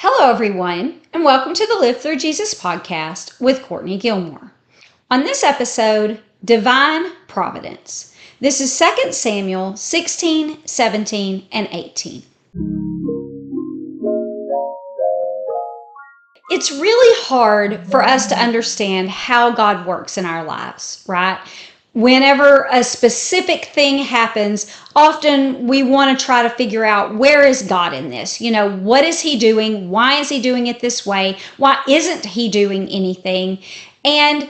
Hello, everyone, and welcome to the Live Through Jesus podcast with Courtney Gilmore. On this episode, Divine Providence. This is 2 Samuel 16, 17, and 18. It's really hard for us to understand how God works in our lives, right? Whenever a specific thing happens, often we want to try to figure out, where is God in this? What is he doing? Why is he doing it this way? Why isn't he doing anything? And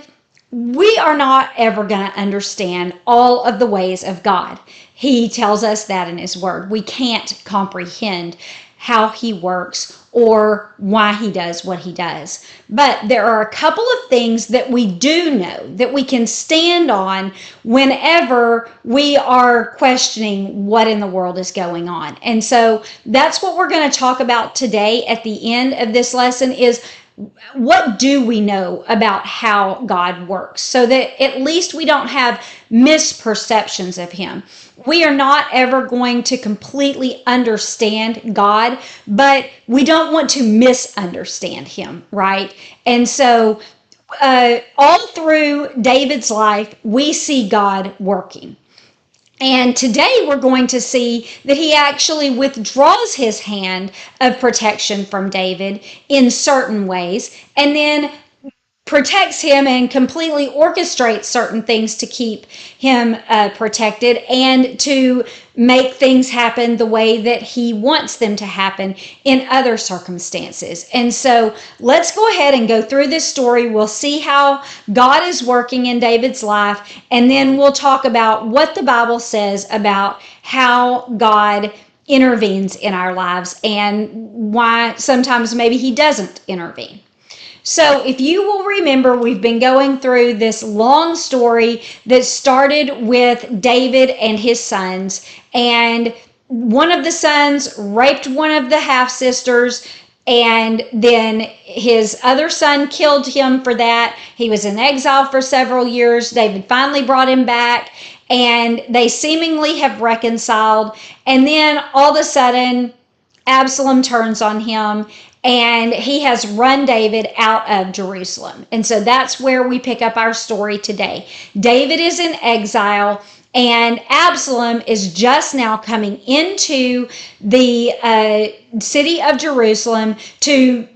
we are not ever going to understand all of the ways of God. He tells us that in his word. We can't comprehend how he works or why he does what he does. But there are a couple of things that we do know that we can stand on whenever we are questioning what in the world is going on. And so that's what we're going to talk about today at the end of this lesson is, what do we know about how God works, so that at least we don't have misperceptions of him. We are not ever going to completely understand God, but we don't want to misunderstand him, right? And so all through David's life, we see God working. And today we're going to see that he actually withdraws his hand of protection from David in certain ways, and then protects him and completely orchestrates certain things to keep him protected and to make things happen the way that he wants them to happen in other circumstances. And so let's go ahead and go through this story. We'll see how God is working in David's life, and then we'll talk about what the Bible says about how God intervenes in our lives and why sometimes maybe he doesn't intervene. So if you will remember, we've been going through this long story that started with David and his sons, and one of the sons raped one of the half-sisters, and then his other son killed him for that. He was in exile for several years. David finally brought him back, and they seemingly have reconciled, and then all of a sudden Absalom turns on him, and he has run David out of Jerusalem. And so that's where we pick up our story today. David is in exile, and Absalom is just now coming into the city of Jerusalem to,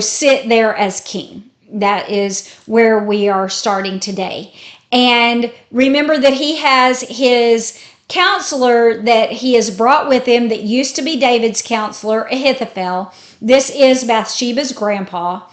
sit there as king. That is where we are starting today. And remember that he has his counselor that he has brought with him that used to be David's counselor, Ahithophel. This is Bathsheba's grandpa.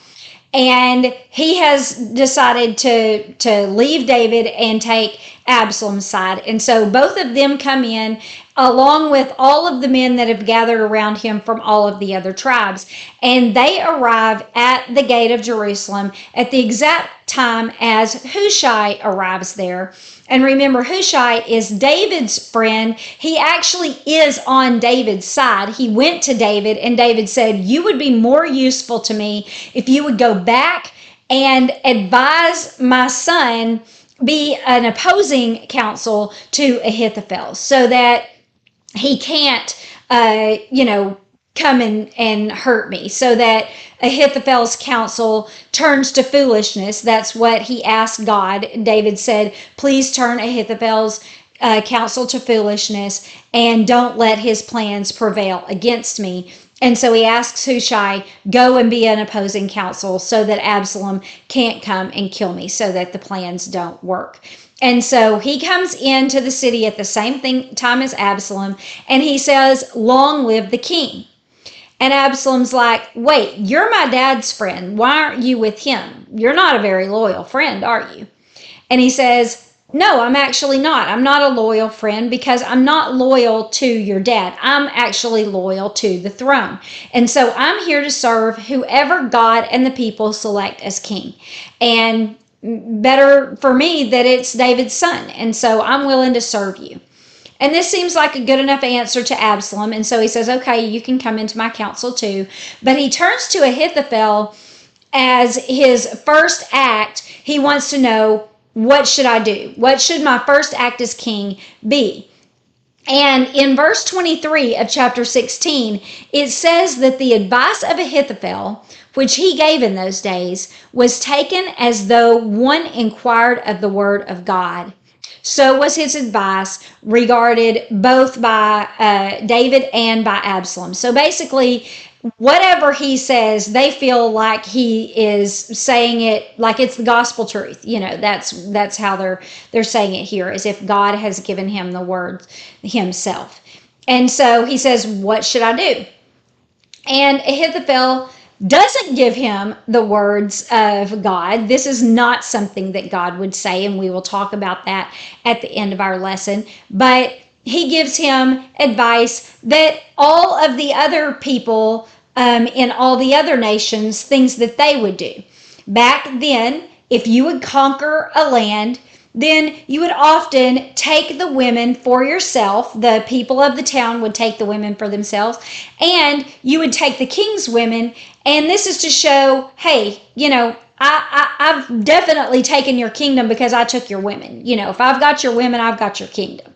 And he has decided to leave David and take Absalom's side. And so both of them come in along with all of the men that have gathered around him from all of the other tribes. And they arrive at the gate of Jerusalem at the exact time as Hushai arrives there. And remember, Hushai is David's friend. He actually is on David's side. He went to David, and David said, "You would be more useful to me if you would go back and advise my son, be an opposing counsel to Ahithophel, so that he can't, come and hurt me, so that Ahithophel's counsel turns to foolishness." That's what he asked God. David said, "Please turn Ahithophel's counsel to foolishness and don't let his plans prevail against me." And so he asks Hushai, "Go and be an opposing counsel so that Absalom can't come and kill me, so that the plans don't work." And so he comes into the city at the same time as Absalom, and he says, "Long live the king." And Absalom's like, "Wait, you're my dad's friend. Why aren't you with him? You're not a very loyal friend, are you?" And he says, "No, I'm actually not. I'm not a loyal friend because I'm not loyal to your dad. I'm actually loyal to the throne. And so I'm here to serve whoever God and the people select as king. And better for me that it's David's son. And so I'm willing to serve you." And this seems like a good enough answer to Absalom. And so he says, "Okay, you can come into my council too." But he turns to Ahithophel as his first act. He wants to know, what should I do? What should my first act as king be? And in verse 23 of chapter 16, it says that the advice of Ahithophel, which he gave in those days, was taken as though one inquired of the word of God. So was his advice regarded both by David and by Absalom. So basically, whatever he says, they feel like he is saying it like it's the gospel truth. That's how they're saying it here, as if God has given him the words himself. And so he says, "What should I do?" And Ahithophel doesn't give him the words of God. This is not something that God would say, and we will talk about that at the end of our lesson. But he gives him advice that all of the other people in all the other nations, things that they would do. Back then, if you would conquer a land, then you would often take the women for yourself. The people of the town would take the women for themselves, and you would take the king's women. And this is to show, hey, I've definitely taken your kingdom because I took your women. If I've got your women, I've got your kingdom.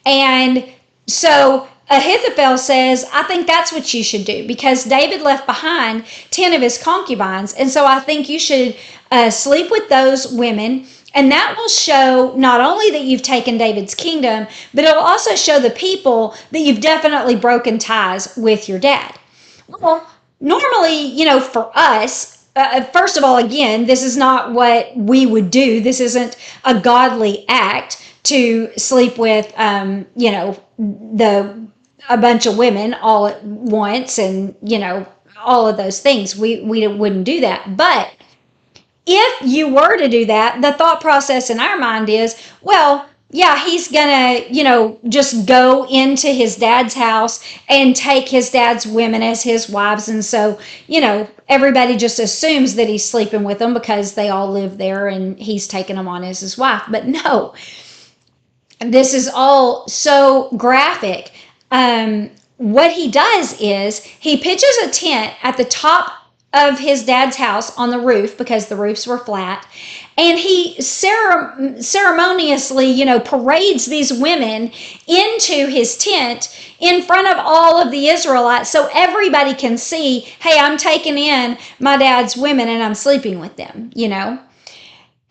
And so Ahithophel says, I think that's what you should do, because David left behind 10 of his concubines. And so I think you should sleep with those women. And that will show not only that you've taken David's kingdom, but it'll also show the people that you've definitely broken ties with your dad. Well, normally, for us, first of all, again, this is not what we would do. This isn't a godly act to sleep with, a bunch of women all at once, and, all of those things. We wouldn't do that. But if you were to do that, the thought process in our mind is, well, yeah, he's gonna, just go into his dad's house and take his dad's women as his wives. And so, everybody just assumes that he's sleeping with them because they all live there and he's taking them on as his wife. But no, this is all so graphic. What he does is he pitches a tent at the top of his dad's house on the roof, because the roofs were flat, and he ceremoniously, parades these women into his tent in front of all of the Israelites, so everybody can see, hey, I'm taking in my dad's women and I'm sleeping with them,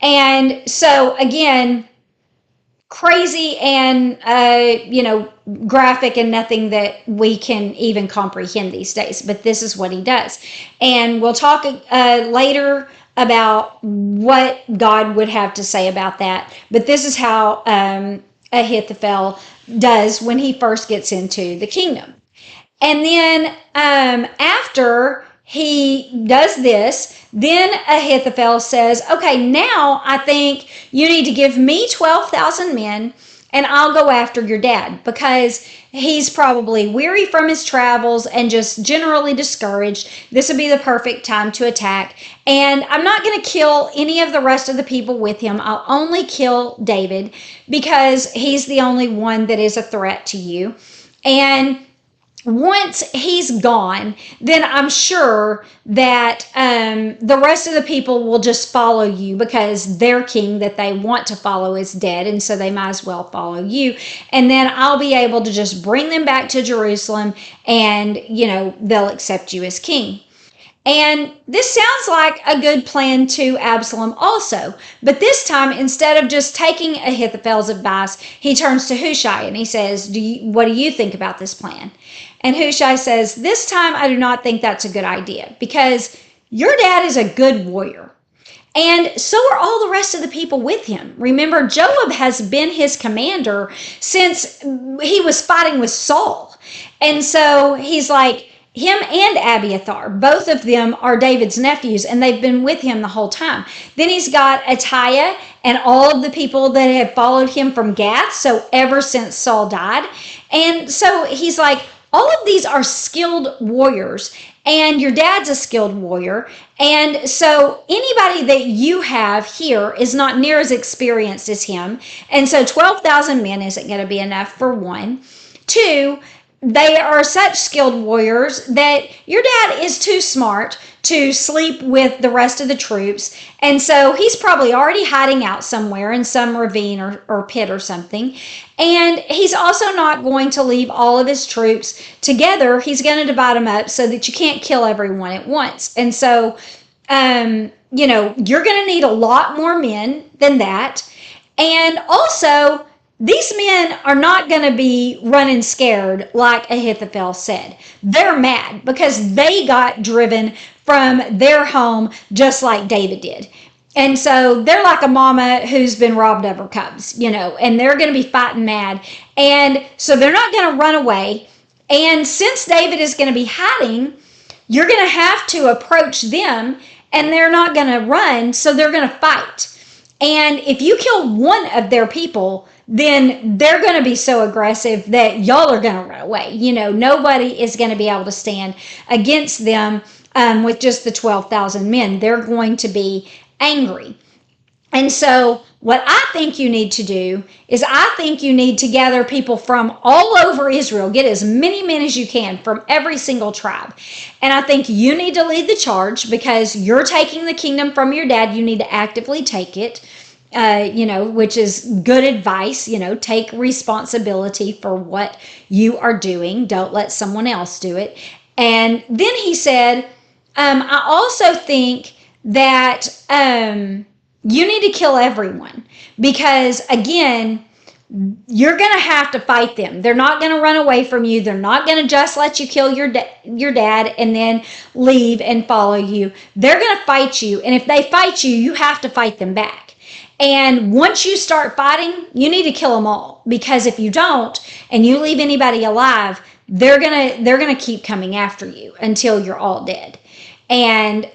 And so again, crazy and graphic, and nothing that we can even comprehend these days, but this is what he does. And we'll talk later about what God would have to say about that, but this is how Ahithophel does when he first gets into the kingdom. And then after he does this, then Ahithophel says, okay, now I think you need to give me 12,000 men and I'll go after your dad, because he's probably weary from his travels and just generally discouraged. This would be the perfect time to attack. And I'm not going to kill any of the rest of the people with him. I'll only kill David because he's the only one that is a threat to you. And once he's gone, then I'm sure that the rest of the people will just follow you, because their king that they want to follow is dead, and so they might as well follow you. And then I'll be able to just bring them back to Jerusalem, and, they'll accept you as king. And this sounds like a good plan to Absalom also. But this time, instead of just taking Ahithophel's advice, he turns to Hushai and he says, what do you think about this plan? And Hushai says, this time I do not think that's a good idea, because your dad is a good warrior. And so are all the rest of the people with him. Remember, Joab has been his commander since he was fighting with Saul. And so he's like, him and Abiathar, both of them are David's nephews, and they've been with him the whole time. Then he's got Attiah and all of the people that have followed him from Gath, so ever since Saul died. And so he's like, all of these are skilled warriors, and your dad's a skilled warrior. And so anybody that you have here is not near as experienced as him. And so 12,000 men isn't going to be enough, for one. Two, they are such skilled warriors that your dad is too smart to sleep with the rest of the troops. And so he's probably already hiding out somewhere in some ravine or pit or something. And he's also not going to leave all of his troops together. He's going to divide them up so that you can't kill everyone at once. And so, you're going to need a lot more men than that. And also, these men are not going to be running scared like Ahithophel said. They're mad because they got driven from their home just like David did. And so they're like a mama who's been robbed of her cubs, and they're going to be fighting mad. And so they're not going to run away. And since David is going to be hiding, you're going to have to approach them, and they're not going to run, so they're going to fight. And if you kill one of their people, then they're going to be so aggressive that y'all are going to run away. Nobody is going to be able to stand against them with just the 12,000 men. They're going to be angry. And so what I think you need to do is I think you need to gather people from all over Israel. Get as many men as you can from every single tribe. And I think you need to lead the charge because you're taking the kingdom from your dad. You need to actively take it, which is good advice. Take responsibility for what you are doing. Don't let someone else do it. And then he said, I also think that you need to kill everyone because, again, you're going to have to fight them. They're not going to run away from you. They're not going to just let you kill your dad and then leave and follow you. They're going to fight you. And if they fight you, you have to fight them back. And once you start fighting, you need to kill them all, because if you don't and you leave anybody alive, they're going to keep coming after you until you're all dead. And,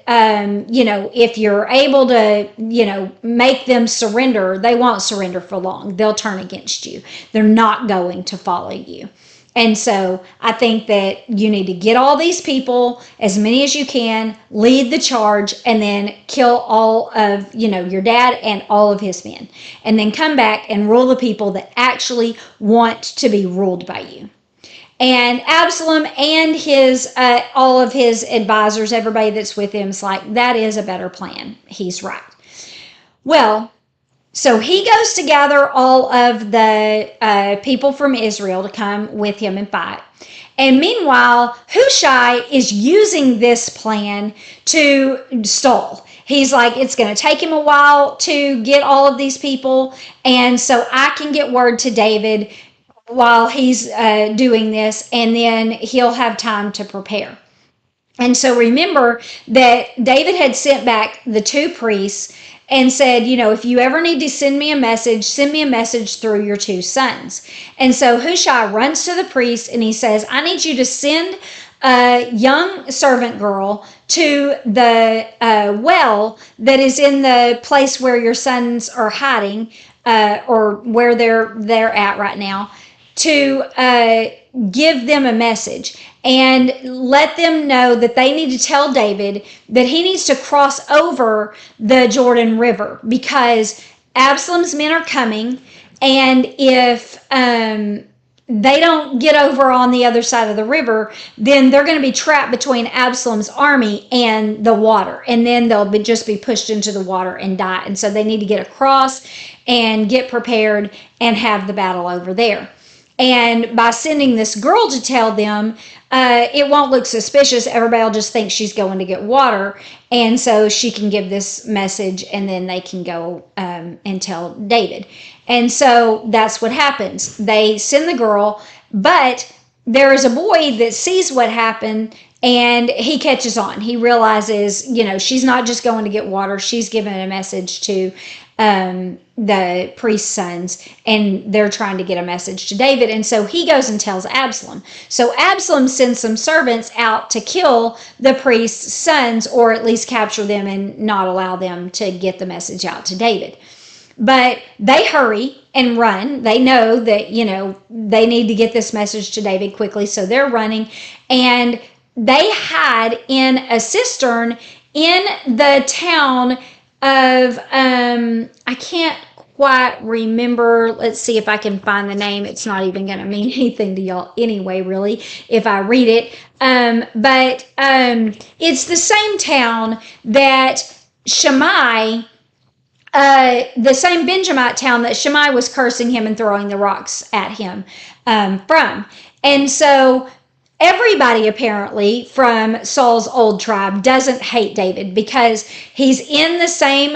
if you're able to, make them surrender, they won't surrender for long. They'll turn against you. They're not going to follow you. And so I think that you need to get all these people, as many as you can, lead the charge, and then kill all of, your dad and all of his men. And then come back and rule the people that actually want to be ruled by you. And Absalom and his all of his advisors, everybody that's with him, is like, that is a better plan. He's right. Well, so he goes to gather all of the people from Israel to come with him and fight. And meanwhile, Hushai is using this plan to stall. He's like, it's going to take him a while to get all of these people. And so I can get word to David while he's doing this, and then he'll have time to prepare. And so remember that David had sent back the two priests and said, if you ever need to send me a message through your two sons. And so Hushai runs to the priest and he says, I need you to send a young servant girl to the well that is in the place where your sons are hiding, or where they're at right now, to give them a message and let them know that they need to tell David that he needs to cross over the Jordan River because Absalom's men are coming, and if they don't get over on the other side of the river, then they're going to be trapped between Absalom's army and the water, and then they'll just be pushed into the water and die. And so they need to get across and get prepared and have the battle over there. And by sending this girl to tell them, it won't look suspicious. Everybody will just think she's going to get water. And so she can give this message, and then they can go and tell David. And so that's what happens. They send the girl, but there is a boy that sees what happened, and he catches on. He realizes, she's not just going to get water. She's giving a message to the priest's sons, and they're trying to get a message to David. And so he goes and tells Absalom. So Absalom sends some servants out to kill the priest's sons, or at least capture them and not allow them to get the message out to David. But they hurry and run. They know that, they need to get this message to David quickly. So they're running, and they hide in a cistern in the town of, I can't quite remember. Let's see if I can find the name. It's not even going to mean anything to y'all anyway, really, if I read it. But it's the same town that Shammai, the same Benjamite town that Shammai was cursing him and throwing the rocks at him from. And so everybody apparently from Saul's old tribe doesn't hate David because he's in the same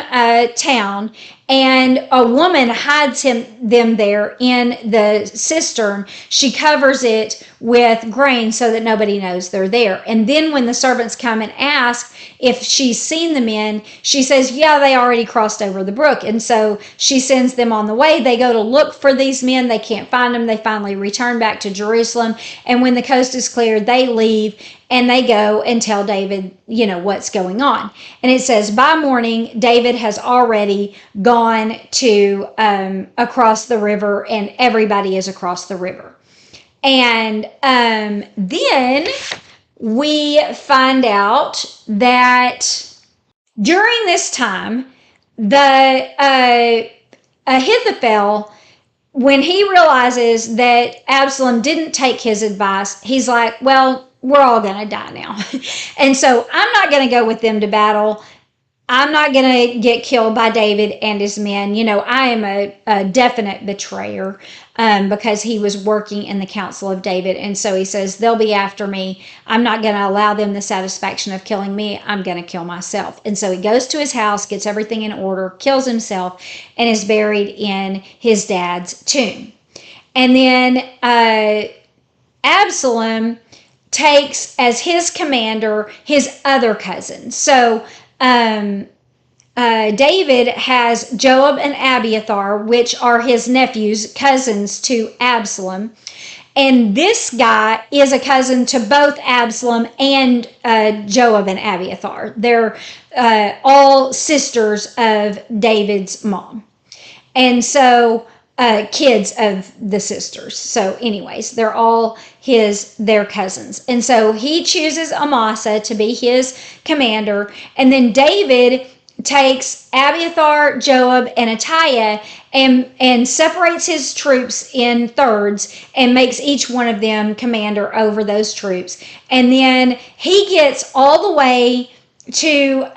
town, and a woman hides them there in the cistern. She covers it with grain so that nobody knows they're there. And then when the servants come and ask if she's seen the men, she says, yeah, they already crossed over the brook. And so she sends them on the way. They go to look for these men. They can't find them. They finally return back to Jerusalem. And when the coast is cleared, they leave and they go and tell David, what's going on. And it says, by morning, David has already gone to across the river, and everybody is across the river. And then we find out that during this time, the Ahithophel, when he realizes that Absalom didn't take his advice, he's like, well, we're all going to die now. And so I'm not going to go with them to battle. I'm not going to get killed by David and his men. I am a definite betrayer because he was working in the council of David. And so he says, they'll be after me. I'm not going to allow them the satisfaction of killing me. I'm going to kill myself. And so he goes to his house, gets everything in order, kills himself, and is buried in his dad's tomb. And then Absalom takes as his commander his other cousin. So David has Joab and Abiathar, which are his nephews, cousins to Absalom. And this guy is a cousin to both Absalom and Joab and Abiathar. They're all sisters of David's mom. And so kids of the sisters. So anyways, they're all their cousins. And so he chooses Amasa to be his commander. And then David takes Abiathar, Joab, and Attiah and separates his troops in thirds and makes each one of them commander over those troops. And then he gets all the way to,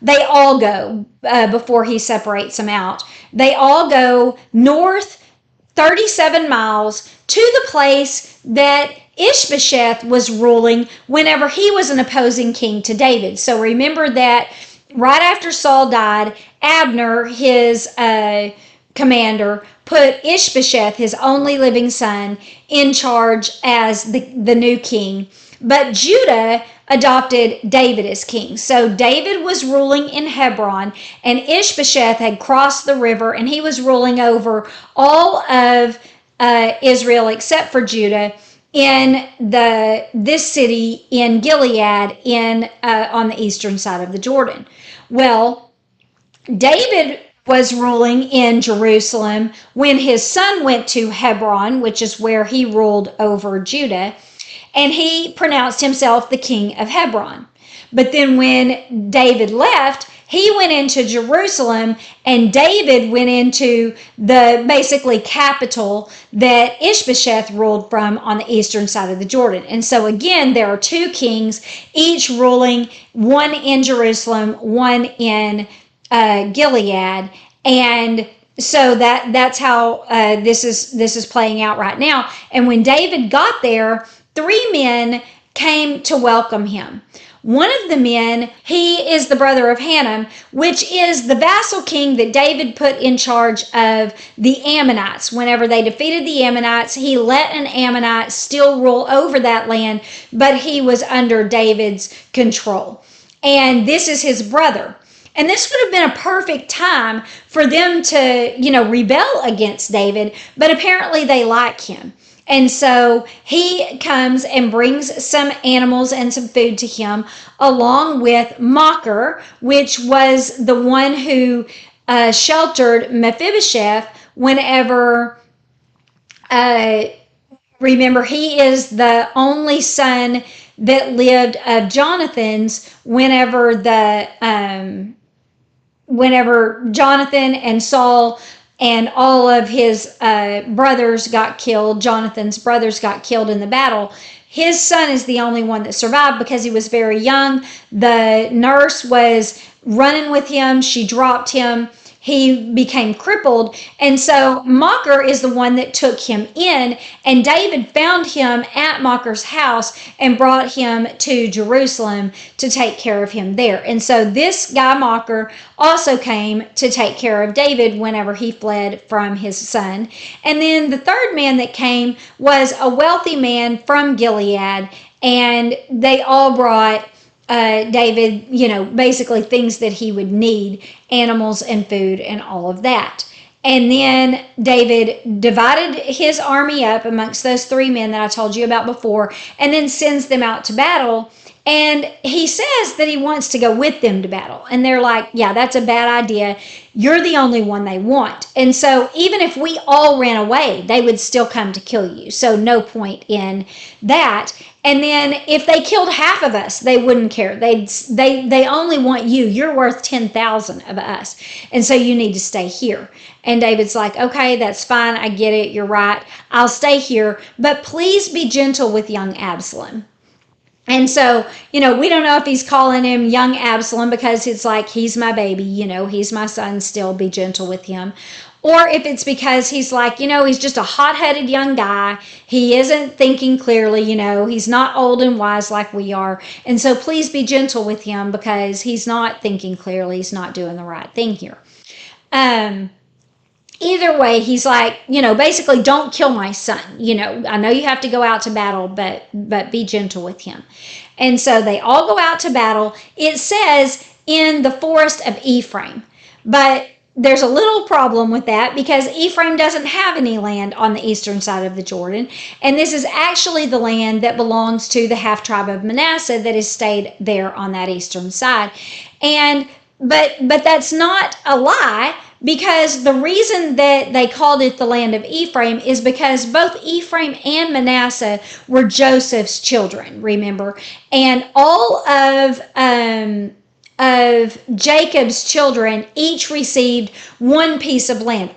they all go before he separates them out. They all go north 37 miles to the place that Ishbosheth was ruling whenever he was an opposing king to David. So remember that right after Saul died, Abner, his commander, put Ishbosheth, his only living son, in charge as the new king. But Judah adopted David as king. So David was ruling in Hebron, and Ishbosheth had crossed the river, and he was ruling over all of Israel except for Judah in this city in Gilead on the eastern side of the Jordan. Well, David was ruling in Jerusalem when his son went to Hebron, which is where he ruled over Judah, and he pronounced himself the king of Hebron. But then when David left, he went into Jerusalem, and David went into the basically capital that Ishbosheth ruled from on the eastern side of the Jordan. And so again, there are two kings, each ruling, one in Jerusalem, one in Gilead. And so that's how this is playing out right now. And when David got there, 3 men came to welcome him. One of the men, he is the brother of Hanam, which is the vassal king that David put in charge of the Ammonites. Whenever they defeated the Ammonites, he let an Ammonite still rule over that land, but he was under David's control. And this is his brother. And this would have been a perfect time for them to, rebel against David, but apparently they like him. And so he comes and brings some animals and some food to him, along with Machir, which was the one who sheltered Mephibosheth whenever, remember, he is the only son that lived of Jonathan's whenever whenever Jonathan and Saul and all of his brothers got killed, Jonathan's brothers got killed in the battle, his son is the only one that survived because he was very young. The nurse was running with him. She dropped him. He became crippled. And so Machir is the one that took him in. And David found him at Machir's house and brought him to Jerusalem to take care of him there. And so this guy Machir also came to take care of David whenever he fled from his son. And then the third man that came was a wealthy man from Gilead. And they all brought David, basically things that he would need, animals and food and all of that. And then David divided his army up amongst those three men that I told you about before, and then sends them out to battle. And he says that he wants to go with them to battle. And they're like, yeah, that's a bad idea. You're the only one they want. And so even if we all ran away, they would still come to kill you. So no point in that. And then if they killed half of us, they wouldn't care. They only want you. You're worth 10,000 of us. And so you need to stay here. And David's like, okay, that's fine. I get it. You're right. I'll stay here. But please be gentle with young Absalom. And so, we don't know if he's calling him young Absalom because it's like, he's my baby, he's my son, still be gentle with him. Or if it's because he's like, he's just a hot-headed young guy. He isn't thinking clearly, he's not old and wise like we are. And so please be gentle with him because he's not thinking clearly. He's not doing the right thing here. Either way, he's like, basically don't kill my son. I know you have to go out to battle, but be gentle with him. And so they all go out to battle. It says in the forest of Ephraim, but there's a little problem with that because Ephraim doesn't have any land on the eastern side of the Jordan. And this is actually the land that belongs to the half tribe of Manasseh that has stayed there on that eastern side. But that's not a lie, because the reason that they called it the land of Ephraim is because both Ephraim and Manasseh were Joseph's children, remember? And all of Jacob's children each received one piece of land.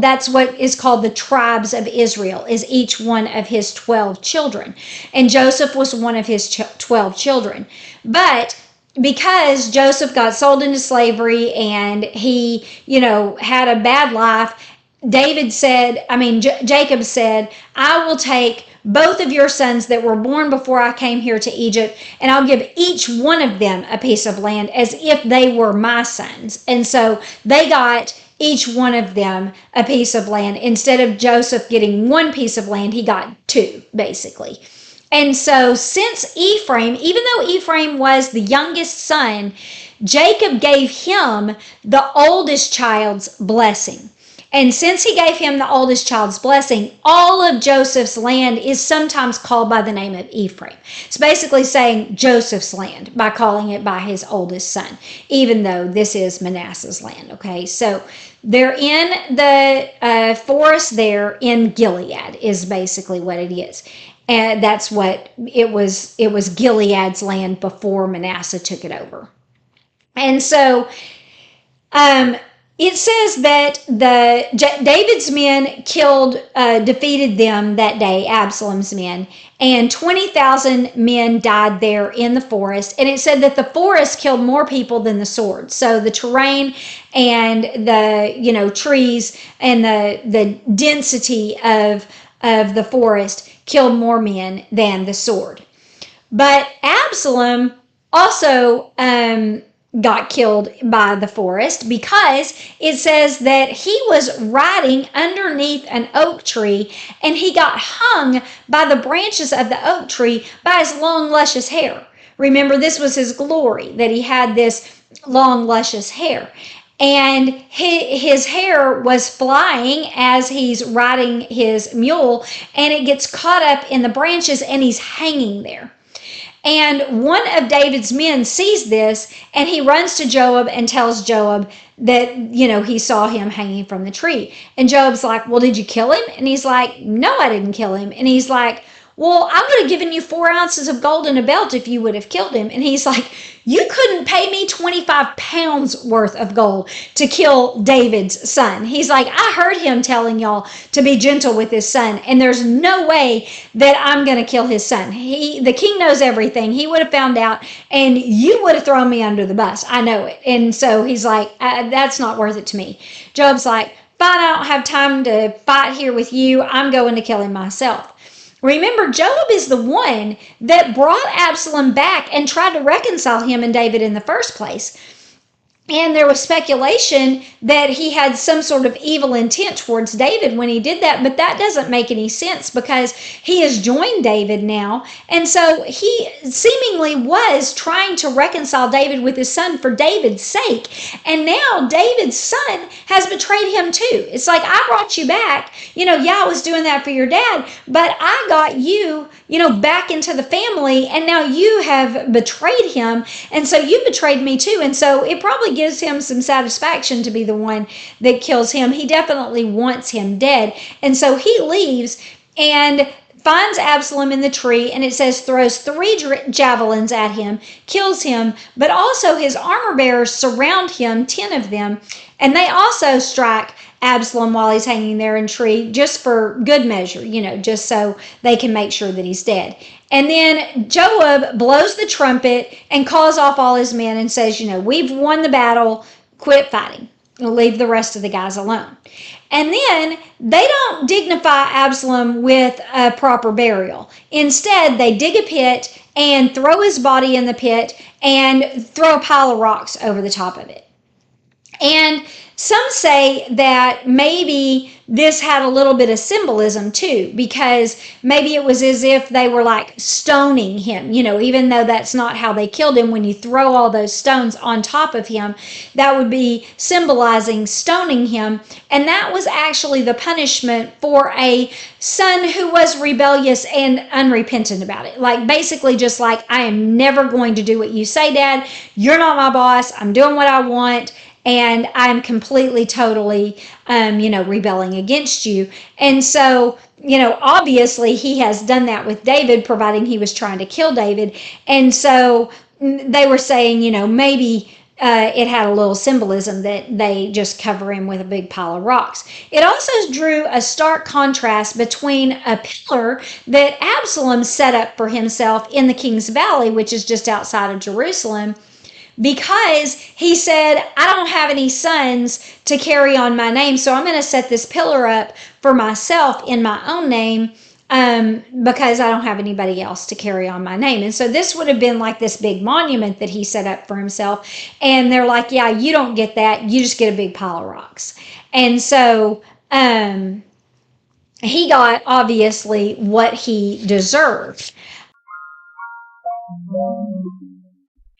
That's what is called the tribes of Israel, is each one of his 12 children. And Joseph was one of his 12 children. But because Joseph got sold into slavery and he, had a bad life, Jacob said, I will take both of your sons that were born before I came here to Egypt, and I'll give each one of them a piece of land as if they were my sons. And so they got each one of them a piece of land. Instead of Joseph getting one piece of land, he got two, basically. And so since Ephraim, even though Ephraim was the youngest son, Jacob gave him the oldest child's blessing. And since he gave him the oldest child's blessing, all of Joseph's land is sometimes called by the name of Ephraim. It's basically saying Joseph's land by calling it by his oldest son, even though this is Manasseh's land. Okay, so they're in the forest there in Gilead is basically what it is. And that's what it was. It was Gilead's land before Manasseh took it over. And so it says that David's men defeated them that day, Absalom's men, and 20,000 men died there in the forest. And it said that the forest killed more people than the sword. So the terrain and the trees and the density of the forest killed more men than the sword. But Absalom also got killed by the forest because it says that he was riding underneath an oak tree and he got hung by the branches of the oak tree by his long, luscious hair. Remember, this was his glory, that he had this long, luscious hair. And his hair was flying as he's riding his mule, and it gets caught up in the branches, and he's hanging there. And one of David's men sees this, and he runs to Joab and tells Joab that, he saw him hanging from the tree. And Joab's like, well, did you kill him? And he's like, no, I didn't kill him. And he's like, well, I would have given you 4 ounces of gold and a belt if you would have killed him. And he's like, you couldn't pay me 25 pounds worth of gold to kill David's son. He's like, I heard him telling y'all to be gentle with his son, and there's no way that I'm going to kill his son. The king knows everything. He would have found out, and you would have thrown me under the bus. I know it. And so he's like, that's not worth it to me. Joab's like, fine, I don't have time to fight here with you. I'm going to kill him myself. Remember, Joab is the one that brought Absalom back and tried to reconcile him and David in the first place. And there was speculation that he had some sort of evil intent towards David when he did that, but that doesn't make any sense because he has joined David now. And so he seemingly was trying to reconcile David with his son for David's sake. And now David's son has betrayed him too. It's like, I brought you back. I was doing that for your dad, but I got you, back into the family, and now you have betrayed him. And so you betrayed me too. And so it probably gives him some satisfaction to be the one that kills him. He definitely wants him dead. And so he leaves and finds Absalom in the tree, and it says throws 3 javelins at him, kills him, but also his armor bearers surround him, 10 of them, and they also strike Absalom while he's hanging there in tree, just for good measure, just so they can make sure that he's dead. And then Joab blows the trumpet and calls off all his men and says, we've won the battle, quit fighting. We'll leave the rest of the guys alone. And then they don't dignify Absalom with a proper burial. Instead, they dig a pit and throw his body in the pit and throw a pile of rocks over the top of it. And some say that maybe this had a little bit of symbolism too, because maybe it was as if they were like stoning him, even though that's not how they killed him. When you throw all those stones on top of him, that would be symbolizing stoning him. And that was actually the punishment for a son who was rebellious and unrepentant about it. Like basically just like, I am never going to do what you say, Dad. You're not my boss. I'm doing what I want. And I'm completely, totally, rebelling against you. And so, obviously he has done that with David, providing he was trying to kill David. And so they were saying, maybe it had a little symbolism that they just cover him with a big pile of rocks. It also drew a stark contrast between a pillar that Absalom set up for himself in the King's Valley, which is just outside of Jerusalem, because he said, I don't have any sons to carry on my name, so I'm going to set this pillar up for myself in my own name because I don't have anybody else to carry on my name. And so this would have been like this big monument that he set up for himself. And they're like, yeah, you don't get that. You just get a big pile of rocks. And so he got, obviously, what he deserved.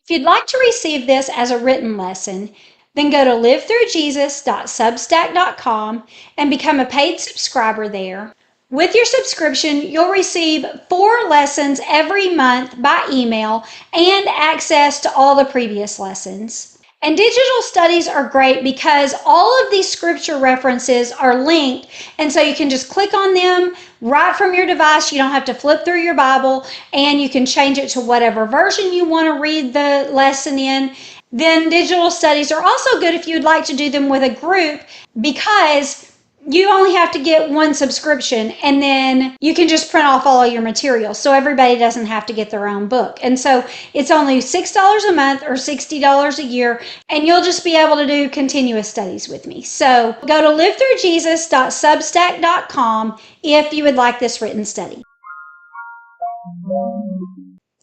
If you'd like to receive this as a written lesson, then go to LivethruJesus.substack.com and become a paid subscriber there. With your subscription, you'll receive 4 lessons every month by email and access to all the previous lessons. And digital studies are great because all of these scripture references are linked, and so you can just click on them right from your device. You don't have to flip through your Bible, and you can change it to whatever version you want to read the lesson in. Then digital studies are also good if you'd like to do them with a group, because you only have to get 1 subscription, and then you can just print off all of your materials, so everybody doesn't have to get their own book. And so it's only $6 a month or $60 a year, and you'll just be able to do continuous studies with me. So go to LivethruJesus.substack.com if you would like this written study.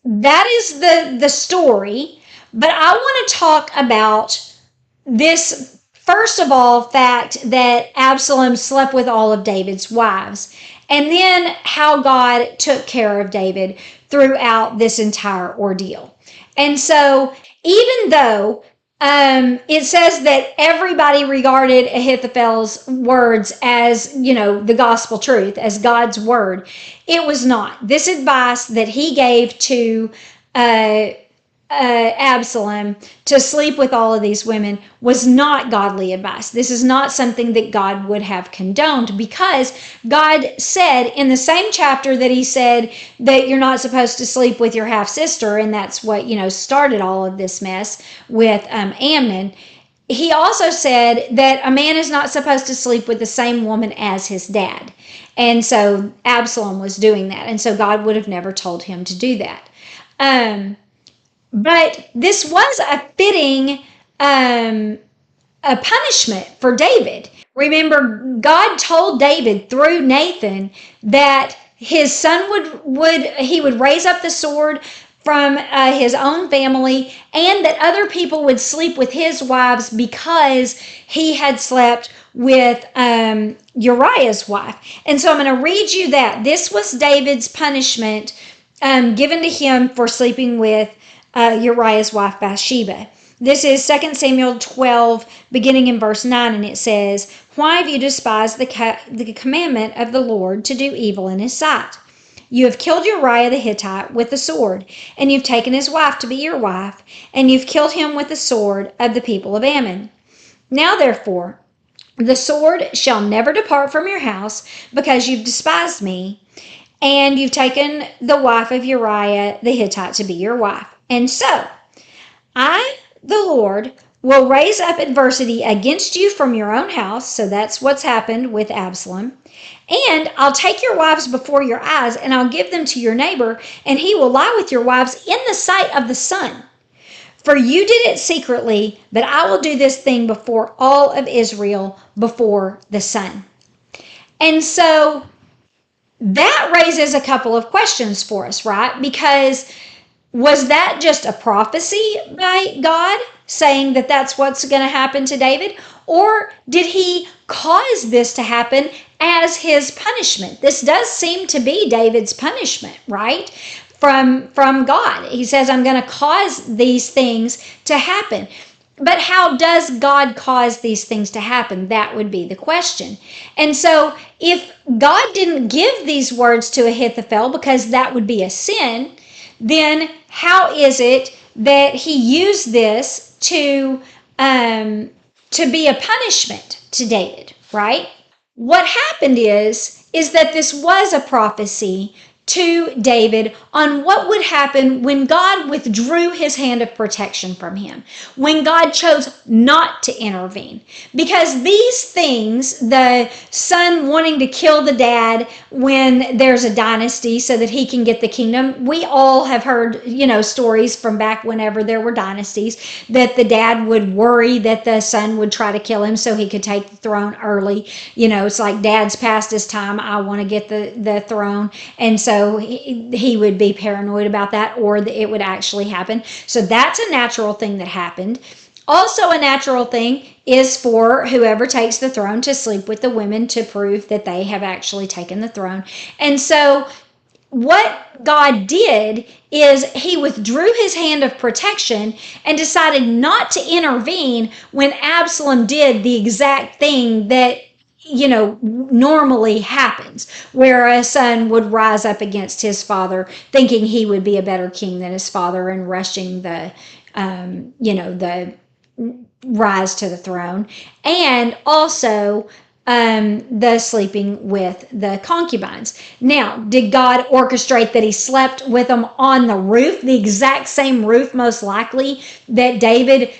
That is the story, but I want to talk about this. First of all, fact that Absalom slept with all of David's wives, and then how God took care of David throughout this entire ordeal. And so even though it says that everybody regarded Ahithophel's words as, the gospel truth, as God's word, it was not. This advice that he gave to Absalom to sleep with all of these women was not godly advice. This is not something that God would have condoned, because God said in the same chapter that he said that you're not supposed to sleep with your half sister, and that's what, started all of this mess with Amnon. He also said that a man is not supposed to sleep with the same woman as his dad. And so Absalom was doing that. And so God would have never told him to do that. But this was a fitting a punishment for David. Remember, God told David through Nathan that his son would raise up the sword from his own family, and that other people would sleep with his wives because he had slept with Uriah's wife. And so I'm going to read you that. This was David's punishment given to him for sleeping with Uriah's wife Bathsheba. This is 2 Samuel 12, beginning in verse 9, and it says, "Why have you despised the commandment of the Lord to do evil in his sight? You have killed Uriah the Hittite with the sword, and you've taken his wife to be your wife, and you've killed him with the sword of the people of Ammon. Now therefore, the sword shall never depart from your house, because you've despised me, and you've taken the wife of Uriah the Hittite to be your wife. And so, I, the Lord, will raise up adversity against you from your own house." So that's what's happened with Absalom. "And I'll take your wives before your eyes, and I'll give them to your neighbor, and he will lie with your wives in the sight of the sun. For you did it secretly, but I will do this thing before all of Israel, before the sun." And so that raises a couple of questions for us, right? Because was that just a prophecy by God saying that that's what's going to happen to David? Or did he cause this to happen as his punishment? This does seem to be David's punishment, right? From God. He says, I'm going to cause these things to happen. But how does God cause these things to happen? That would be the question. And so if God didn't give these words to Ahithophel because that would be a sin, then how is it that he used this to be a punishment to David, right? What happened is that this was a prophecy to David on what would happen when God withdrew his hand of protection from him, when God chose not to intervene. Because these things, the son wanting to kill the dad when there's a dynasty so that he can get the kingdom, we all have heard, stories from back whenever there were dynasties, that the dad would worry that the son would try to kill him so he could take the throne early. It's like, dad's past his time, I want to get the throne. And so he would be paranoid about that, or it would actually happen. So that's a natural thing that happened. Also, a natural thing is for whoever takes the throne to sleep with the women to prove that they have actually taken the throne. And so what God did is he withdrew his hand of protection and decided not to intervene when Absalom did the exact thing that normally happens, where a son would rise up against his father thinking he would be a better king than his father and rushing the rise to the throne, and also the sleeping with the concubines. Now, did God orchestrate that he slept with them on the roof, the exact same roof most likely that David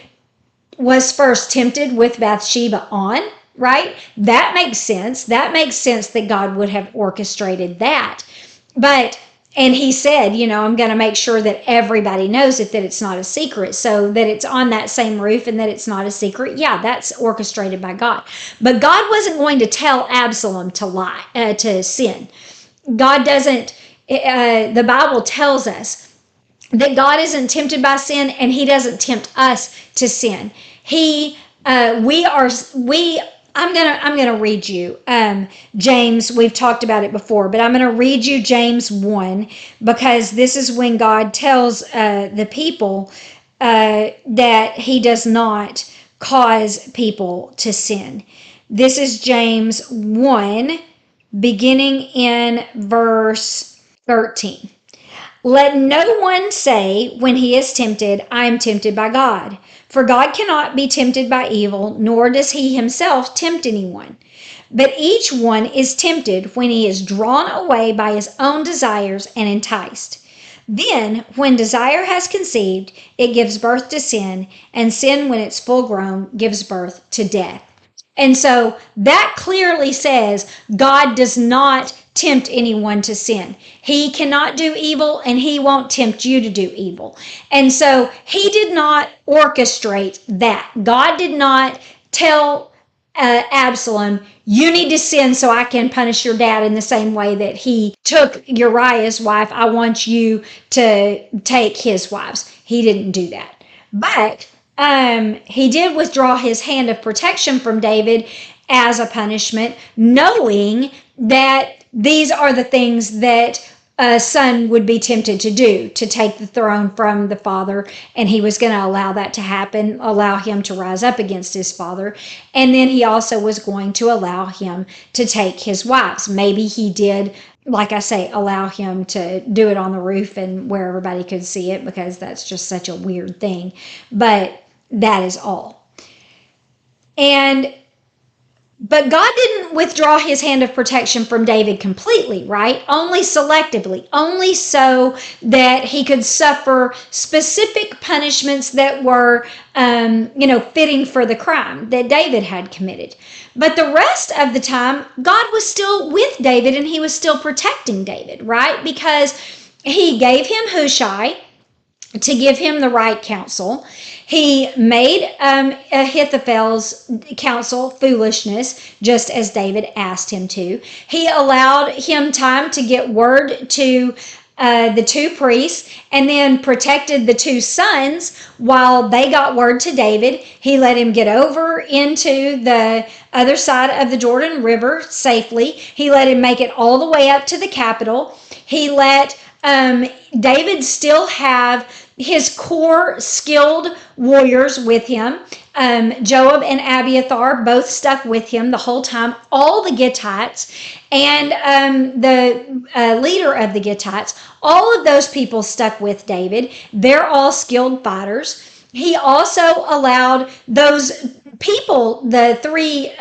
was first tempted with Bathsheba on? Right? That makes sense. That makes sense that God would have orchestrated that. And he said, I'm going to make sure that everybody knows it, that it's not a secret, so that it's on that same roof and that it's not a secret. Yeah, that's orchestrated by God. But God wasn't going to tell Absalom to lie, to sin. God doesn't, the Bible tells us that God isn't tempted by sin, and he doesn't tempt us to sin. I'm gonna read you James. We've talked about it before, but I'm gonna read you James 1, because this is when God tells the people that he does not cause people to sin. This is James 1, beginning in verse 13. Let no one say when he is tempted, I am tempted by God. For God cannot be tempted by evil, nor does he himself tempt anyone. But each one is tempted when he is drawn away by his own desires and enticed. Then, when desire has conceived, it gives birth to sin, and sin, when it's full grown, gives birth to death. And so that clearly says God does not tempt anyone to sin. He cannot do evil, and he won't tempt you to do evil. And so he did not orchestrate that. God did not tell Absalom, you need to sin so I can punish your dad, in the same way that he took Uriah's wife. I want you to take his wives. He didn't do that. But he did withdraw his hand of protection from David as a punishment, knowing that these are the things that a son would be tempted to do, to take the throne from the father, and he was going to allow that to happen, allow him to rise up against his father. And then he also was going to allow him to take his wives. Maybe he did, like I say, allow him to do it on the roof and where everybody could see it, because that's just such a weird thing. But that is all. But God didn't withdraw his hand of protection from David completely, right? Only selectively, only so that he could suffer specific punishments that were, fitting for the crime that David had committed. But the rest of the time, God was still with David, and he was still protecting David, right? Because he gave him Hushai to give him the right counsel. He made Ahithophel's counsel foolishness, just as David asked him to. He allowed him time to get word to the two priests, and then protected the two sons while they got word to David. He let him get over into the other side of the Jordan River safely. He let him make it all the way up to the capital. He let David still have his core skilled warriors with him. Joab and Abiathar both stuck with him the whole time. All the Gittites and the leader of the Gittites, all of those people stuck with David. They're all skilled fighters. He also allowed those people, the three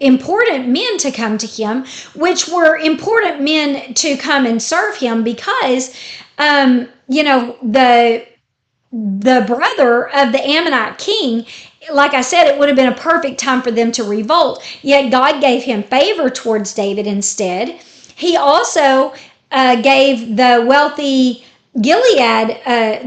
important men, to come to him, which were important men to come and serve him, because the brother of the Ammonite king, like I said, it would have been a perfect time for them to revolt, yet God gave him favor towards David instead. He also gave the wealthy Gilead,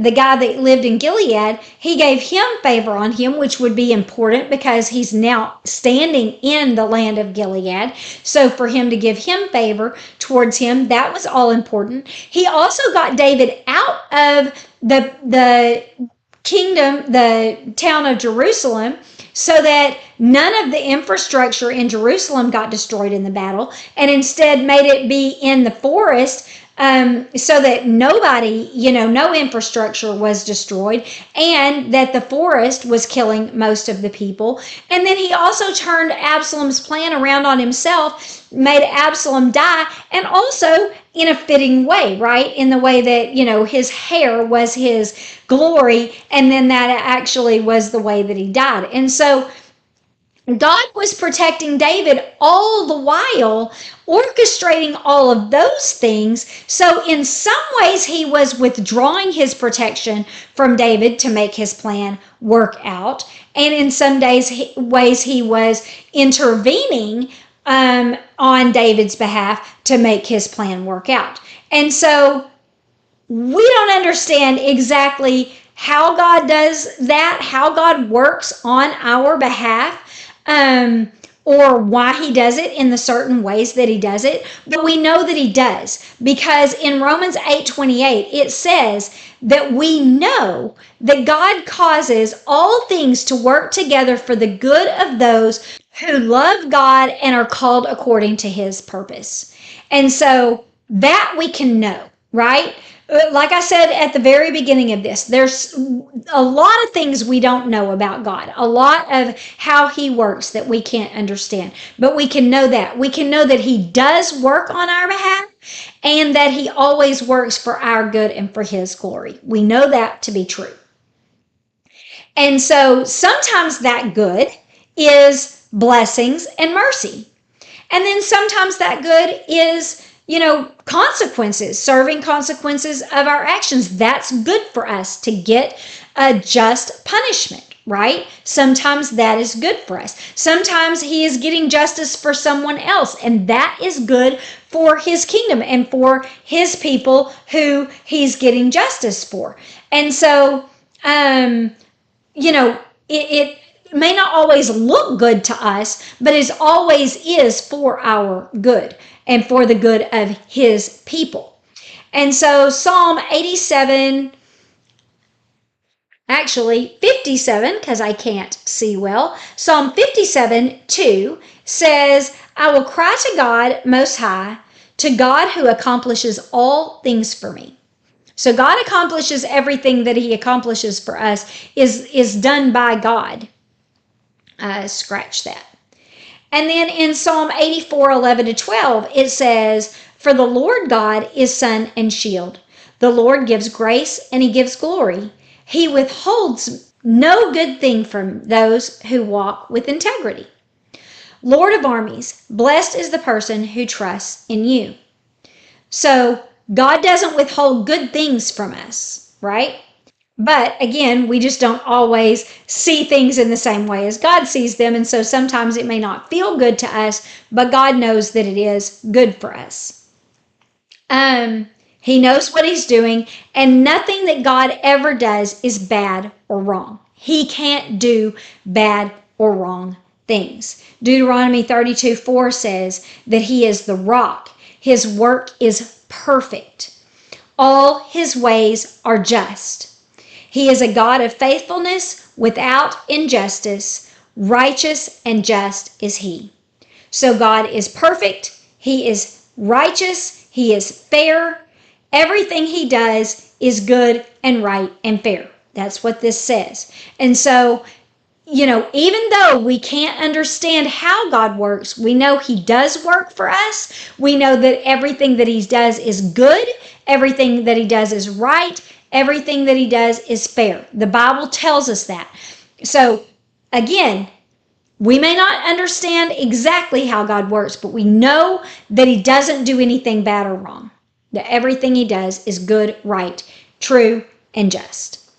the guy that lived in Gilead, he gave him favor on him, which would be important because he's now standing in the land of Gilead. So for him to give him favor towards him, that was all important. He also got David out of the kingdom, the town of Jerusalem, so that none of the infrastructure in Jerusalem got destroyed in the battle, and instead made it be in the forest, so that nobody, no infrastructure was destroyed, and that the forest was killing most of the people. And then he also turned Absalom's plan around on himself, made Absalom die, and also in a fitting way, right? In the way that, his hair was his glory, and then that actually was the way that he died. And so God was protecting David all the while, orchestrating all of those things. So in some ways, he was withdrawing his protection from David to make his plan work out. And in some ways, he was intervening on David's behalf to make his plan work out. And so we don't understand exactly how God does that, how God works on our behalf, or why he does it in the certain ways that he does it. But we know that he does, because in Romans 8:28, it says that we know that God causes all things to work together for the good of those who love God and are called according to his purpose. And so that we can know, right? Like I said at the very beginning of this, there's a lot of things we don't know about God, a lot of how he works that we can't understand. But we can know that. We can know that he does work on our behalf and that he always works for our good and for his glory. We know that to be true. And so sometimes that good is blessings and mercy. And then sometimes that good is, consequences, serving consequences of our actions. That's good for us to get a just punishment, right? Sometimes that is good for us. Sometimes he is getting justice for someone else, and that is good for his kingdom and for his people who he's getting justice for. And so, it may not always look good to us, but it always is for our good and for the good of his people. And so Psalm 87, actually 57, because I can't see well, Psalm 57:2 says, I will cry to God Most High, to God who accomplishes all things for me. So God accomplishes everything that he accomplishes for us is done by God. Scratch that. And then in Psalm 84:11-12, it says, for the Lord God is sun and shield. The Lord gives grace and he gives glory. He withholds no good thing from those who walk with integrity. Lord of armies, blessed is the person who trusts in you. So God doesn't withhold good things from us, right? But again, we just don't always see things in the same way as God sees them. And so sometimes it may not feel good to us, but God knows that it is good for us. He knows what he's doing, and nothing that God ever does is bad or wrong. He can't do bad or wrong things. Deuteronomy 32:4 says that he is the rock. His work is perfect. All his ways are just. He is a God of faithfulness without injustice. Righteous and just is he. So God is perfect. He is righteous. He is fair. Everything he does is good and right and fair. That's what this says. And so, even though we can't understand how God works, we know he does work for us. We know that everything that he does is good. Everything that he does is right. Everything that he does is fair. The Bible tells us that. So, again, we may not understand exactly how God works, but we know that he doesn't do anything bad or wrong. That everything he does is good, right, true, and just.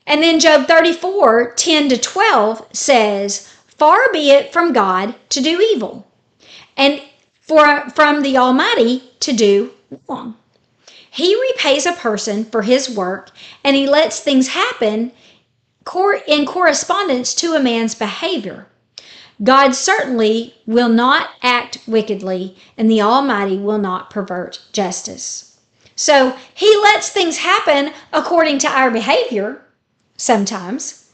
And then Job 34:10-12 says, far be it from God to do evil, and from the Almighty to do wrong. He repays a person for his work, and he lets things happen in correspondence to a man's behavior. God certainly will not act wickedly, and the Almighty will not pervert justice. So he lets things happen according to our behavior sometimes,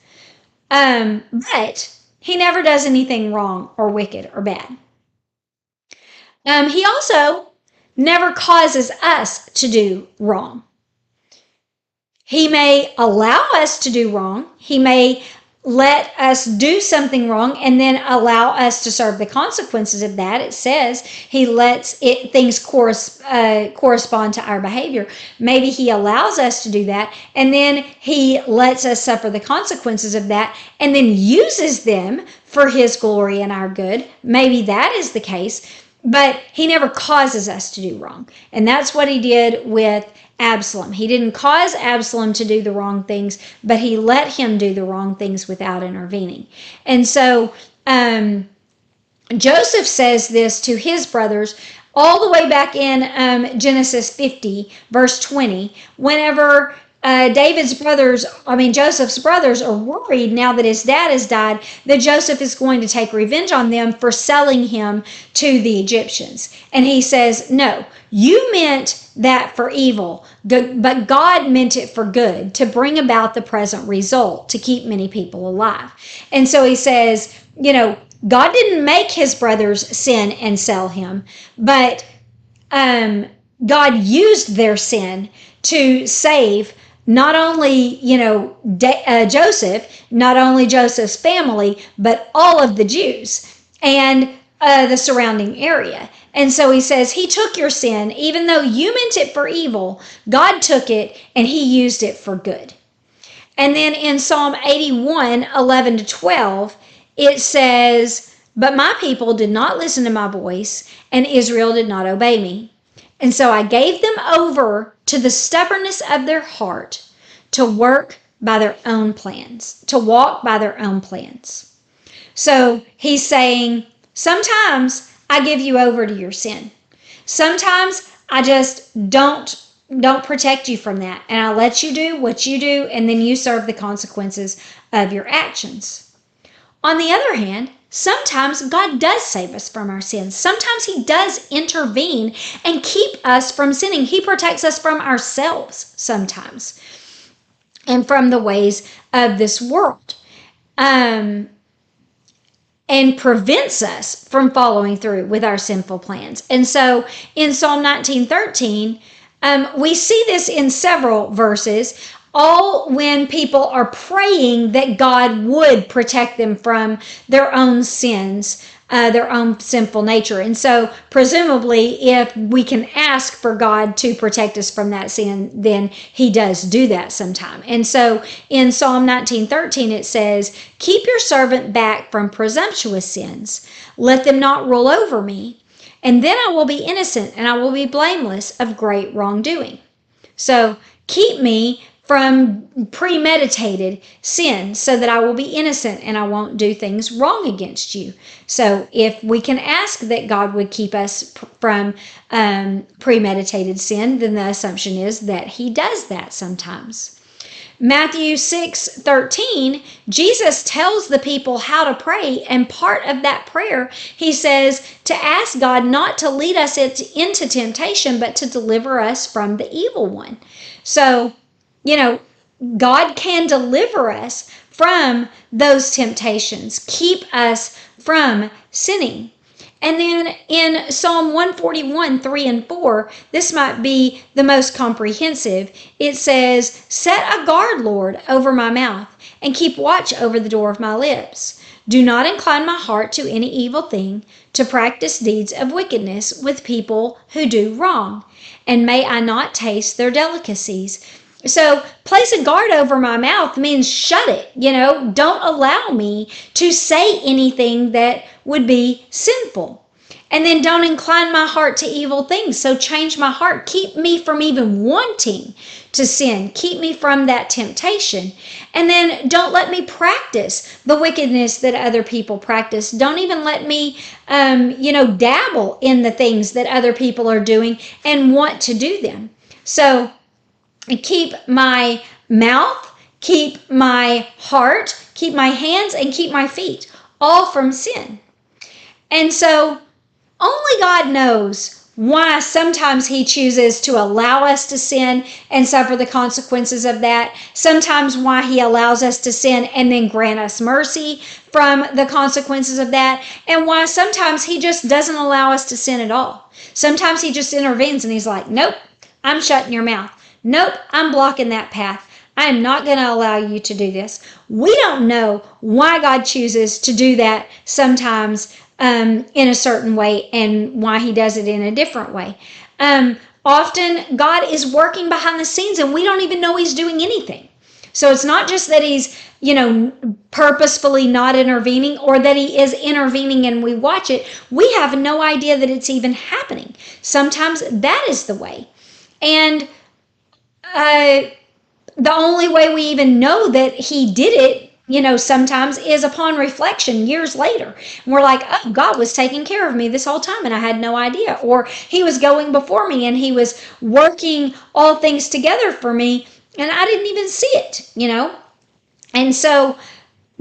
but he never does anything wrong or wicked or bad. He also never causes us to do wrong. He may allow us to do wrong. He may let us do something wrong and then allow us to serve the consequences of that. It says he lets things correspond to our behavior. Maybe he allows us to do that, and then he lets us suffer the consequences of that and then uses them for his glory and our good. Maybe that is the case, but he never causes us to do wrong. And that's what he did with Absalom. He didn't cause Absalom to do the wrong things, but he let him do the wrong things without intervening. And so Joseph says this to his brothers all the way back in Genesis 50, verse 20, whenever Joseph's brothers are worried now that his dad has died, that Joseph is going to take revenge on them for selling him to the Egyptians. And he says, no, you meant that for evil, but God meant it for good, to bring about the present result, to keep many people alive. And so he says, God didn't make his brothers sin and sell him, but God used their sin to save not only, Joseph, not only Joseph's family, but all of the Jews and the surrounding area. And so he says, he took your sin, even though you meant it for evil, God took it and he used it for good. And then in Psalm 81, 11 to 12, it says, but my people did not listen to my voice, and Israel did not obey me. And so I gave them over to the stubbornness of their heart to work by their own plans, to walk by their own plans. So he's saying, sometimes I give you over to your sin. Sometimes I just don't protect you from that. And I let you do what you do, and then you serve the consequences of your actions. On the other hand, sometimes God does save us from our sins. Sometimes he does intervene and keep us from sinning. He protects us from ourselves sometimes and from the ways of this world. And prevents us from following through with our sinful plans. And so in Psalm 19:13, we see this in several verses, all when people are praying that God would protect them from their own sins, their own sinful nature. And so presumably, if we can ask for God to protect us from that sin, then he does do that sometime. And so in Psalm 19:13, it says, keep your servant back from presumptuous sins. Let them not rule over me. And then I will be innocent and I will be blameless of great wrongdoing. So keep me from premeditated sin so that I will be innocent and I won't do things wrong against you. So if we can ask that God would keep us from premeditated sin, then the assumption is that he does that sometimes. Matthew 6:13, Jesus tells the people how to pray, and part of that prayer, he says to ask God not to lead us into temptation, but to deliver us from the evil one. So, God can deliver us from those temptations, keep us from sinning. And then in Psalm 141, 3 and 4, this might be the most comprehensive. It says, set a guard, Lord, over my mouth, and keep watch over the door of my lips. Do not incline my heart to any evil thing, to practice deeds of wickedness with people who do wrong. And may I not taste their delicacies. So place a guard over my mouth means shut it. Don't allow me to say anything that would be sinful. And then don't incline my heart to evil things. So change my heart. Keep me from even wanting to sin. Keep me from that temptation. And then don't let me practice the wickedness that other people practice. Don't even let me, dabble in the things that other people are doing and want to do them. So keep my mouth, keep my heart, keep my hands, and keep my feet, all from sin. And so only God knows why sometimes he chooses to allow us to sin and suffer the consequences of that. Sometimes why he allows us to sin and then grant us mercy from the consequences of that. And why sometimes he just doesn't allow us to sin at all. Sometimes he just intervenes and he's like, nope, I'm shutting your mouth. Nope, I'm blocking that path. I am not going to allow you to do this. We don't know why God chooses to do that sometimes in a certain way and why he does it in a different way. Often God is working behind the scenes and we don't even know he's doing anything. So it's not just that he's, purposefully not intervening or that he is intervening and we watch it. We have no idea that it's even happening. Sometimes that is the way. And the only way we even know that he did it, sometimes is upon reflection years later. And we're like, oh, God was taking care of me this whole time and I had no idea. Or he was going before me and he was working all things together for me and I didn't even see it, And so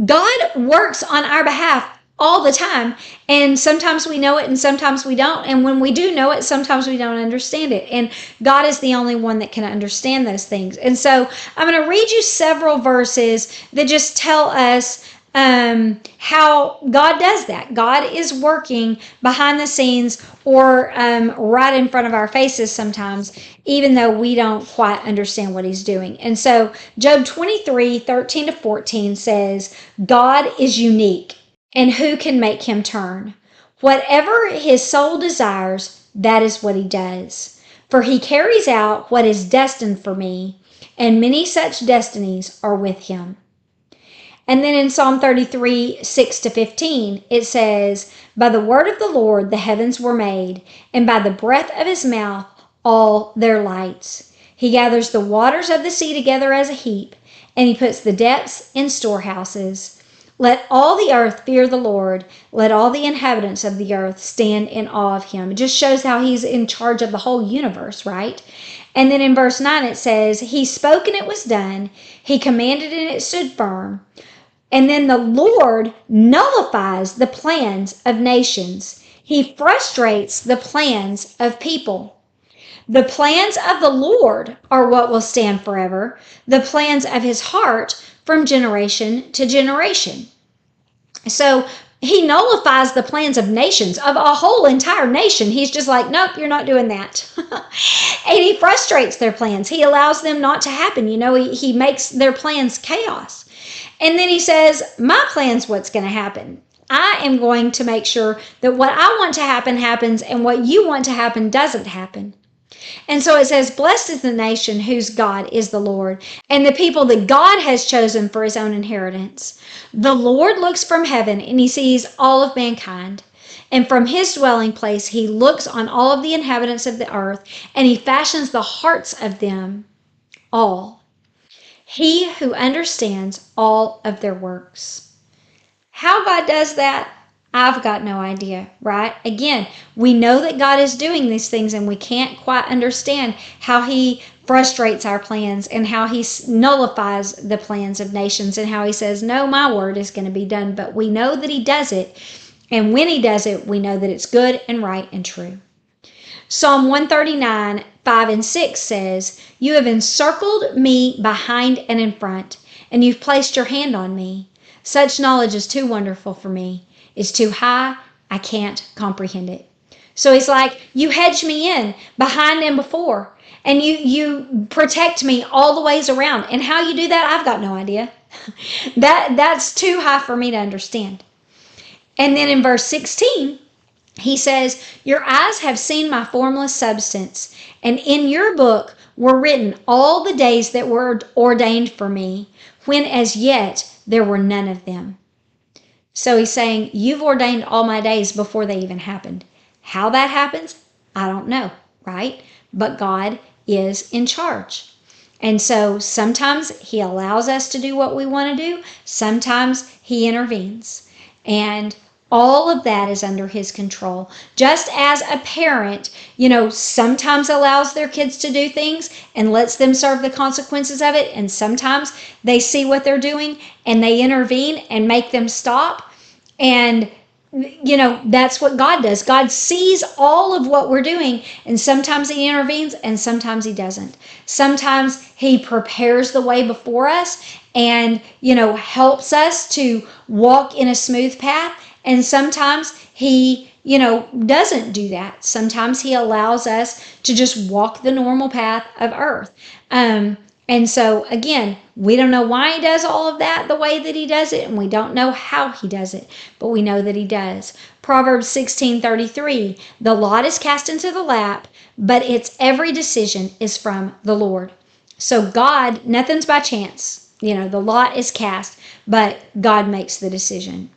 God works on our behalf all the time. And sometimes we know it and sometimes we don't. And when we do know it, sometimes we don't understand it. And God is the only one that can understand those things. And so I'm going to read you several verses that just tell us how God does that. God is working behind the scenes or right in front of our faces sometimes, even though we don't quite understand what he's doing. And so Job 23:13-14 says, God is unique, and who can make him turn? Whatever his soul desires, that is what he does. For he carries out what is destined for me, and many such destinies are with him. And then in Psalm 33:6-15, it says, by the word of the Lord the heavens were made, and by the breath of his mouth all their lights. He gathers the waters of the sea together as a heap, and he puts the depths in storehouses. Let all the earth fear the Lord. Let all the inhabitants of the earth stand in awe of him. It just shows how he's in charge of the whole universe, right? And then in verse 9 it says, he spoke and it was done. He commanded and it stood firm. And then the Lord nullifies the plans of nations. He frustrates the plans of people. The plans of the Lord are what will stand forever, the plans of his heart from generation to generation. So he nullifies the plans of nations, of a whole entire nation. He's just like, nope, you're not doing that. And he frustrates their plans. He allows them not to happen. He makes their plans chaos. And then he says, my plan's what's going to happen. I am going to make sure that what I want to happen happens and what you want to happen doesn't happen. And so it says, blessed is the nation whose God is the Lord, and the people that God has chosen for his own inheritance. The Lord looks from heaven and he sees all of mankind. And from his dwelling place, he looks on all of the inhabitants of the earth, and he fashions the hearts of them all. He who understands all of their works. How God does that, I've got no idea, right? Again, we know that God is doing these things and we can't quite understand how he frustrates our plans and how he nullifies the plans of nations and how he says, no, my word is going to be done. But we know that he does it. And when he does it, we know that it's good and right and true. Psalm 139:5-6 says, you have encircled me behind and in front, and you've placed your hand on me. Such knowledge is too wonderful for me. It's too high. I can't comprehend it. So he's like, you hedge me in behind and before, and you protect me all the ways around. And how you do that, I've got no idea. That's too high for me to understand. And then in verse 16, he says, your eyes have seen my formless substance, and in your book were written all the days that were ordained for me, when as yet there were none of them. So he's saying, you've ordained all my days before they even happened. How that happens, I don't know, right? But God is in charge. And so sometimes he allows us to do what we want to do. Sometimes he intervenes. And all of that is under his control. Just as a parent, sometimes allows their kids to do things and lets them serve the consequences of it. And sometimes they see what they're doing and they intervene and make them stop. And, that's what God does. God sees all of what we're doing. And sometimes he intervenes and sometimes he doesn't. Sometimes he prepares the way before us and, helps us to walk in a smooth path. And sometimes he, doesn't do that. Sometimes he allows us to just walk the normal path of earth. And so, again, we don't know why he does all of that the way that he does it, and we don't know how he does it, but we know that he does. Proverbs 16:33, the lot is cast into the lap, but its every decision is from the Lord. So God, nothing's by chance. The lot is cast, but God makes the decision.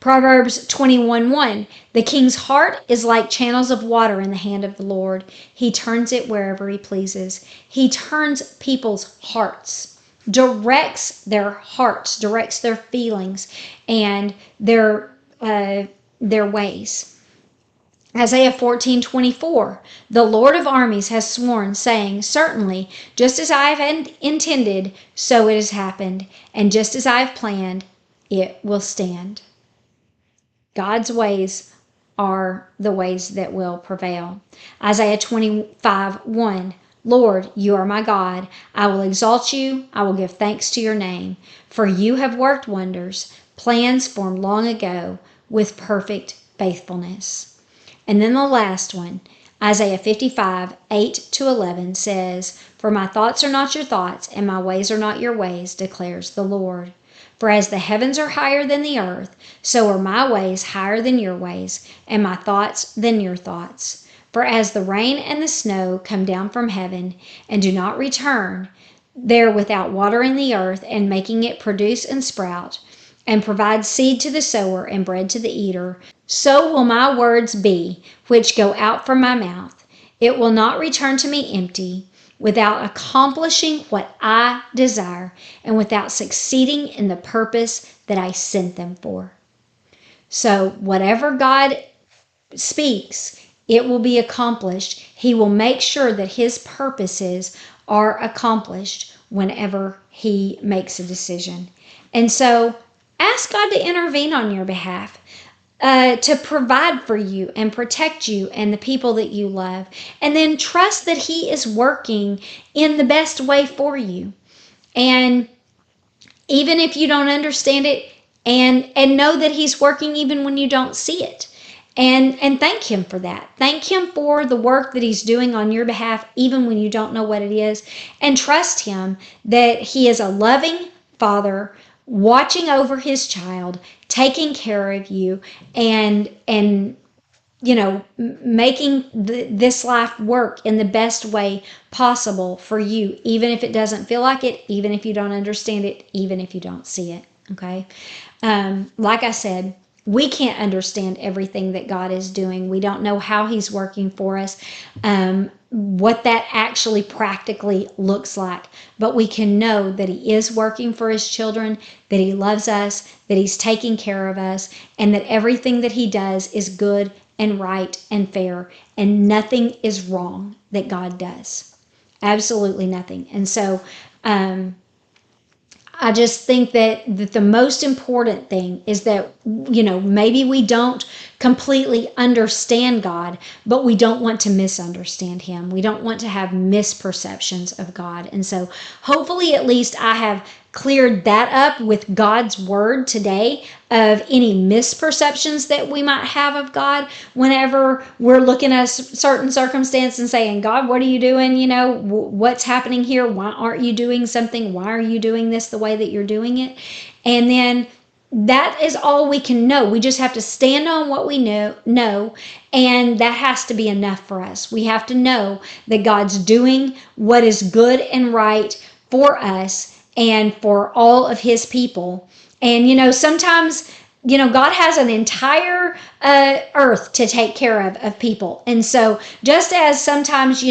Proverbs 21:1, the king's heart is like channels of water in the hand of the Lord. He turns it wherever he pleases. He turns people's hearts, directs their hearts, directs their feelings and their ways. Isaiah 14:24, the Lord of armies has sworn, saying, certainly, just as I have intended, so it has happened, and just as I have planned, it will stand. God's ways are the ways that will prevail. Isaiah 25:1, Lord, you are my God. I will exalt you. I will give thanks to your name, for you have worked wonders. plans formed long ago with perfect faithfulness. And then the last one, Isaiah 55, 8-11 says, "For my thoughts are not your thoughts, and my ways are not your ways, declares the Lord. For as the heavens are higher than the earth, so are my ways higher than your ways, and my thoughts than your thoughts. For as the rain and the snow come down from heaven, and do not return there without watering the earth, and making it produce and sprout, and provide seed to the sower and bread to the eater, so will my words be, which go out from my mouth. It will not return to me empty, without accomplishing what I desire, and without succeeding in the purpose that I sent them for." So whatever God speaks, it will be accomplished. He will make sure that his purposes are accomplished whenever he makes a decision. And so ask God to intervene on your behalf, to provide for you and protect you and the people that you love. And then trust that he is working in the best way for you. And even if you don't understand it, and know that he's working even when you don't see it. And thank him for that. Thank him for the work that he's doing on your behalf, even when you don't know what it is. And trust him that he is a loving father watching over his child, taking care of you, and making this life work in the best way possible for you, even if it doesn't feel like it, even if you don't understand it, even if you don't see it. Okay. Like I said, we can't understand everything that God is doing. We don't know how he's working for us, what that actually practically looks like. But we can know that he is working for his children, that he loves us, that he's taking care of us, and that everything that he does is good and right and fair, and nothing is wrong that God does. Absolutely nothing. And so, I just think that the most important thing is that, maybe we don't completely understand God, but we don't want to misunderstand him. We don't want to have misperceptions of God. And so hopefully at least I have cleared that up with God's word today of any misperceptions that we might have of God whenever we're looking at a certain circumstance and saying, "God, what are you doing? What's happening here? Why aren't you doing something? Why are you doing this the way that you're doing it?" And then that is all we can know. We just have to stand on what we know, and that has to be enough for us. We have to know that God's doing what is good and right for us and for all of his people. And sometimes God has an entire earth to take care of people. And so just as sometimes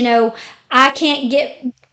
I can't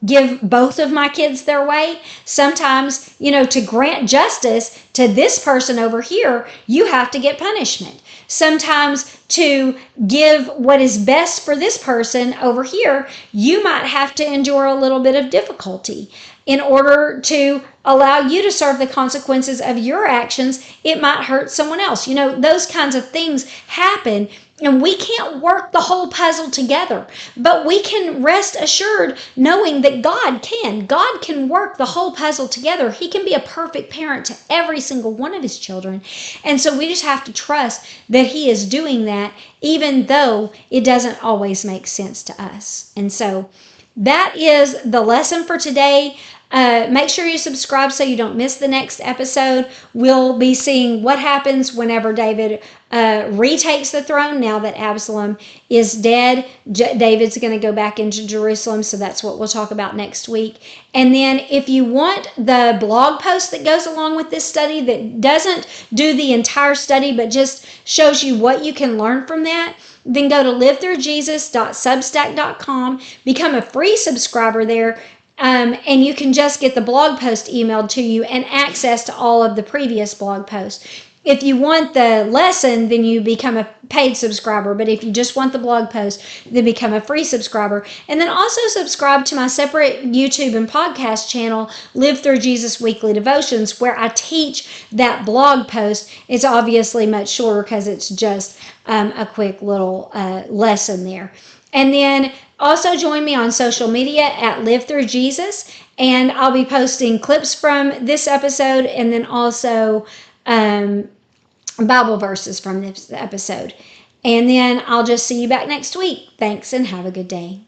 give both of my kids their way, sometimes to grant justice to this person over here, you have to get punishment. Sometimes to give what is best for this person over here, you might have to endure a little bit of difficulty in order to allow you to serve the consequences of your actions. It might hurt someone else. Those kinds of things happen, and we can't work the whole puzzle together, but we can rest assured knowing that God can. God can work the whole puzzle together. He can be a perfect parent to every single one of his children. And so we just have to trust that he is doing that, even though it doesn't always make sense to us. And so that is the lesson for today. Make sure you subscribe so you don't miss the next episode. We'll be seeing what happens whenever David retakes the throne now that Absalom is dead. David's going to go back into Jerusalem, so that's what we'll talk about next week. And then if you want the blog post that goes along with this study that doesn't do the entire study but just shows you what you can learn from that, then go to livethruJesus.substack.com, become a free subscriber there, and you can just get the blog post emailed to you and access to all of the previous blog posts. If you want the lesson, then you become a paid subscriber. But if you just want the blog post, then become a free subscriber. And then also subscribe to my separate YouTube and podcast channel, Live Through Jesus Weekly Devotions, where I teach that blog post. It's obviously much shorter because it's just a quick little lesson there. And then also join me on social media at Live Through Jesus, and I'll be posting clips from this episode and then also Bible verses from this episode. And then I'll just see you back next week. Thanks and have a good day.